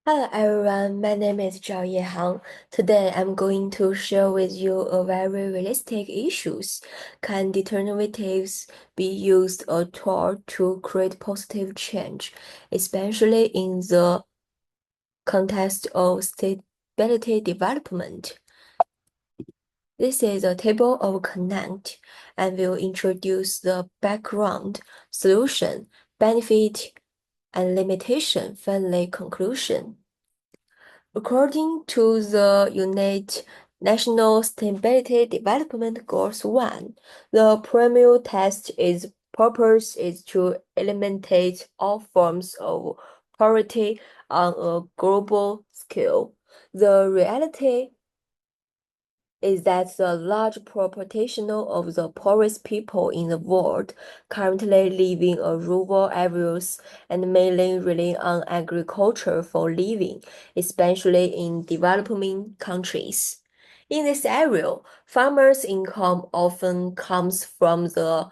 Hello everyone, my name is Zhaoyehang. Today I'm going to share with you a very realistic issues. Can alternatives be used a tool to create positive change, especially in the context of stability development? This is a table of content and will introduce the background, solution, benefit, and limitation, finally conclusion. According to the United National Stability Development Goals 1, the primary test is purpose is to eliminate all forms of poverty on a global scale. The reality is that the large proportion of the poorest people in the world currently live in rural areas and mainly rely on agriculture for living, especially in developing countries. In this area, farmers' income often comes from the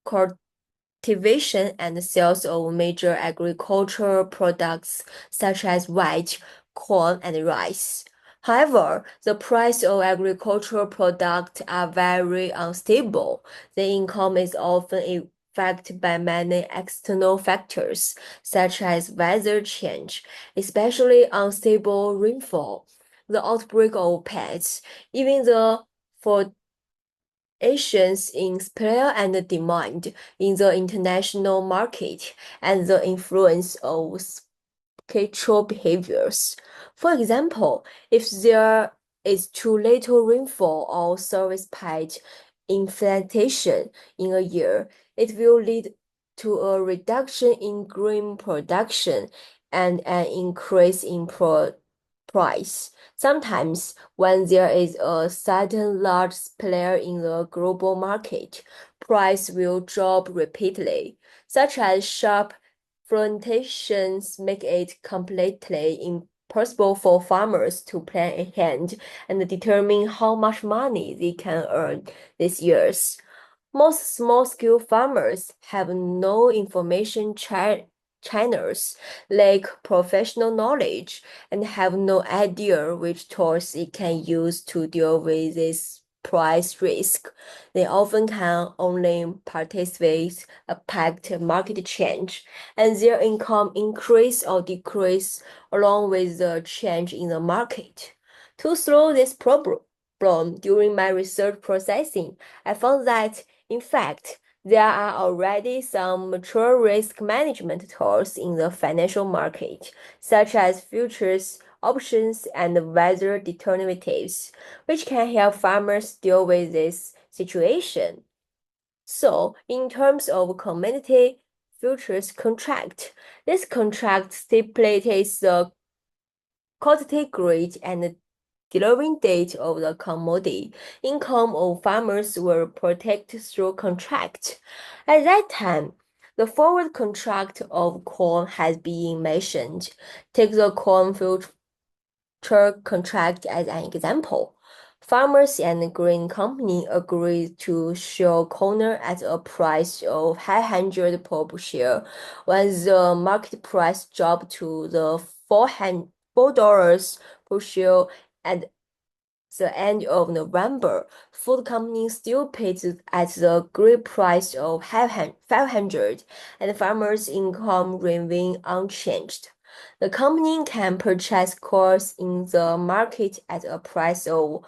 cultivation and sales of major agricultural products such as wheat, corn, and rice. However, the price of agricultural products are very unstable. The income is often affected by many external factors, such as weather change, especially unstable rainfall, the outbreak of pests, even the Asians in supply and demand in the international market and the influence of cultural behaviors. For example, if there is too little rainfall or service paid inflation in a year, it will lead to a reduction in grain production and an increase in price. Sometimes, when there is a sudden large player in the global market, price will drop rapidly, such as sharp fluctuations make it completely impossible for farmers to plan ahead and determine how much money they can earn these years. Most small-scale farmers have no information channels, lack professional knowledge, and have no idea which tools they can use to deal with this price risk. They often can only participate impact market change, and their income increase or decrease along with the change in the market. To solve this problem, during my research processing, I found that in fact, there are already some mature risk management tools in the financial market, such as futures, options, and weather derivatives, which can help farmers deal with this situation. So, in terms of commodity futures contract, this contract stipulates the quantity grade and delivering date of the commodity. Income of farmers were protected through contract. At that time, the forward contract of corn has been mentioned. Take the corn future contract as an example. Farmers and grain company agreed to sell corn at a price of 500 per bushel. When the market price dropped to the $4 per bushel at the end of November, food companies still paid at the agreed price of 500, and farmers' income remained unchanged. The company can purchase coals in the market at a price of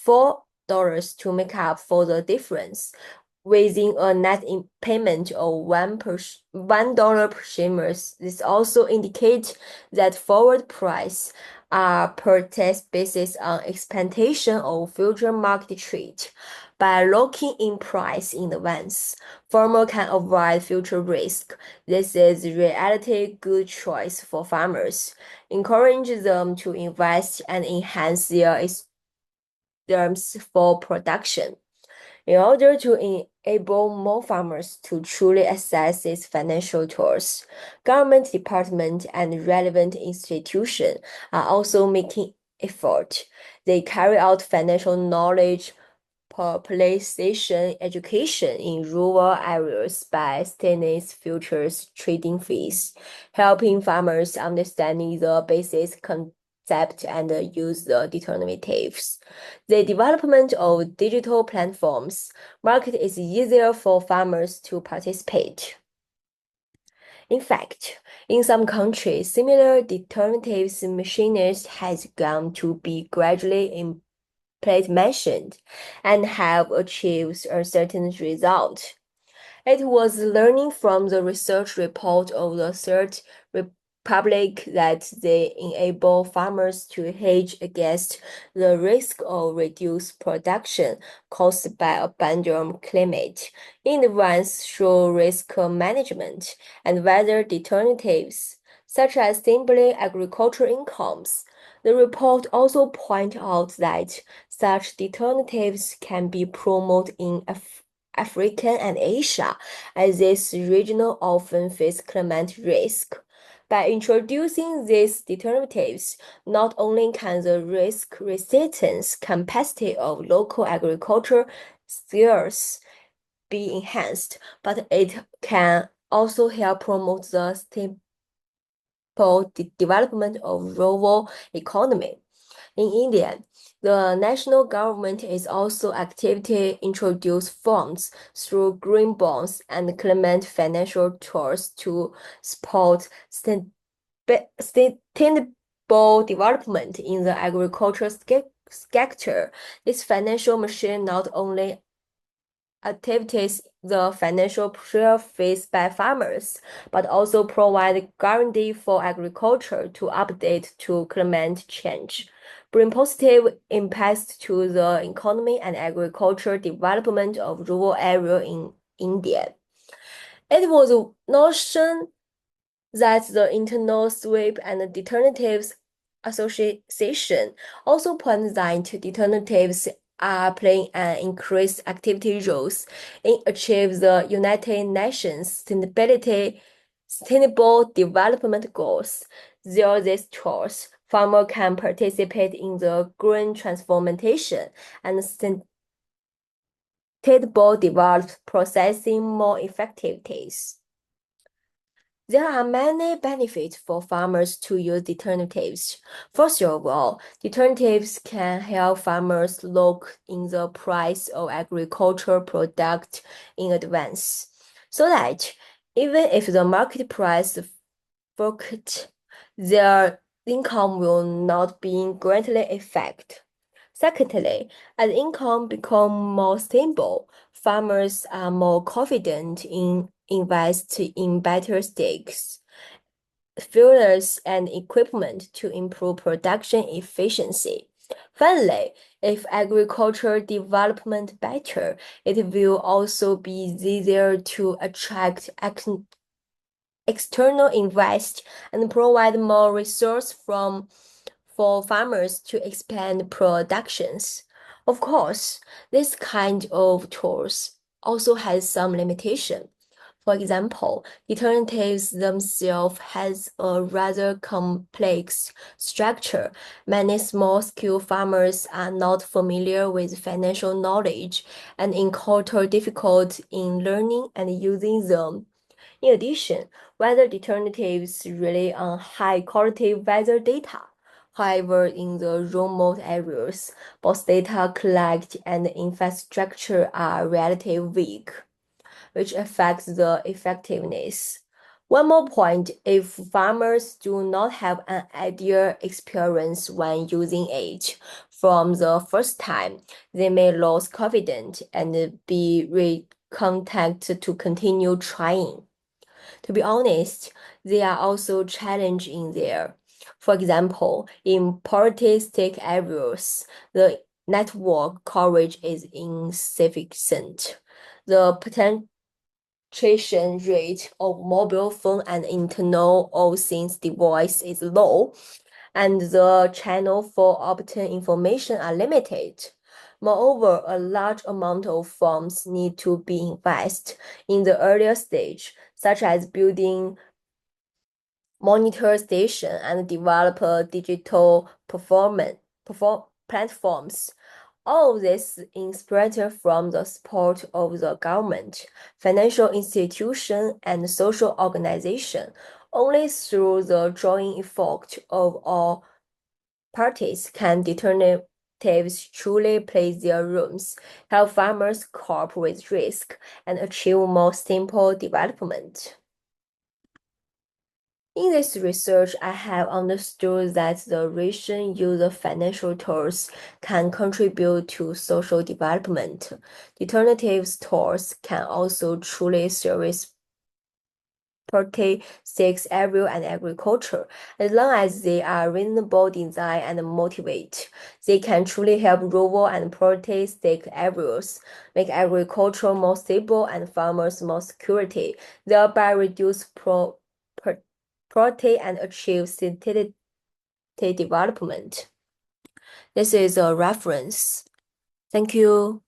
$4 to make up for the difference, within a net payment of $1 per shipment. This also indicates that forward price are per test basis on expectation of future market trade. By locking in price in advance, farmer can avoid future risk. This is reality good choice for farmers. Encourage them to invest and enhance their terms for production. In order to enable more farmers to truly access these financial tools, government departments and relevant institutions are also making effort. They carry out financial knowledge population education in rural areas by studying futures trading fees, helping farmers understanding the basic concept and use the alternatives. The development of digital platforms market is easier for farmers to participate. In fact, in some countries, similar alternatives machines has gone to be gradually implemented and have achieved a certain result. It was learning from the research report of the Third Republic that they enable farmers to hedge against the risk of reduced production caused by abundant climate, in advance through risk management and weather alternatives, such as simply agricultural incomes. The report also pointed out that such alternatives can be promoted in Africa and Asia, as this region often face climate risk. By introducing these alternatives, not only can the risk resistance capacity of local agriculture skills be enhanced, but it can also help promote the stable development of rural economy. In India, the national government is also actively introduce funds through green bonds and climate financial tools to support sustainable development in the agricultural sector. This financial machine not only activities the financial pressure faced by farmers, but also provide guarantee for agriculture to update to climate change, bring positive impacts to the economy and agricultural development of rural area in India. It was a notion that the Internal Sweep and Alternatives Association also points that alternatives are playing an increased activity roles in achieve the United Nations Sustainable Development Goals. Through these tools, farmers can participate in the green transformation and sustainable development processing more effectively. There are many benefits for farmers to use alternatives. First of all, alternatives can help farmers lock in the price of agricultural products in advance, so that even if the market price fluctuates, their income will not be greatly affected. Secondly, as income becomes more stable, farmers are more confident in invest in better stakes, fuels, and equipment to improve production efficiency. Finally, if agriculture development better, it will also be easier to attract external invest and provide more resource for farmers to expand productions. Of course, this kind of tools also has some limitation. For example, alternatives themselves has a rather complex structure. Many small-scale farmers are not familiar with financial knowledge and encounter difficulty in learning and using them. In addition, weather alternatives rely on high-quality weather data. However, in the remote areas, both data collected and infrastructure are relatively weak, which affects the effectiveness. One more point, if farmers do not have an ideal experience when using it from the first time, they may lose confidence and be recontacted to continue trying. To be honest, there are also challenges in there. For example, in polytheistic areas, the network coverage is insufficient. The penetration rate of mobile phone and Internet of Things device is low, and the channel for obtaining information are limited. Moreover, a large amount of funds need to be invested in the earlier stage, such as building monitor station and develop digital platforms. All this is spread from the support of the government, financial institution, and social organization. Only through the joint effort of all parties can alternatives truly play their roles, help farmers cope with risk, and achieve more simple development. In this research, I have understood that the recent use of financial tools can contribute to social development. Alternative tools can also truly service protect six area and agriculture. As long as they are reasonable design and motivate, they can truly help rural and protect state areas, make agriculture more stable and farmers more security, thereby reduce poverty and achieve sustainable development. This is a reference. Thank you.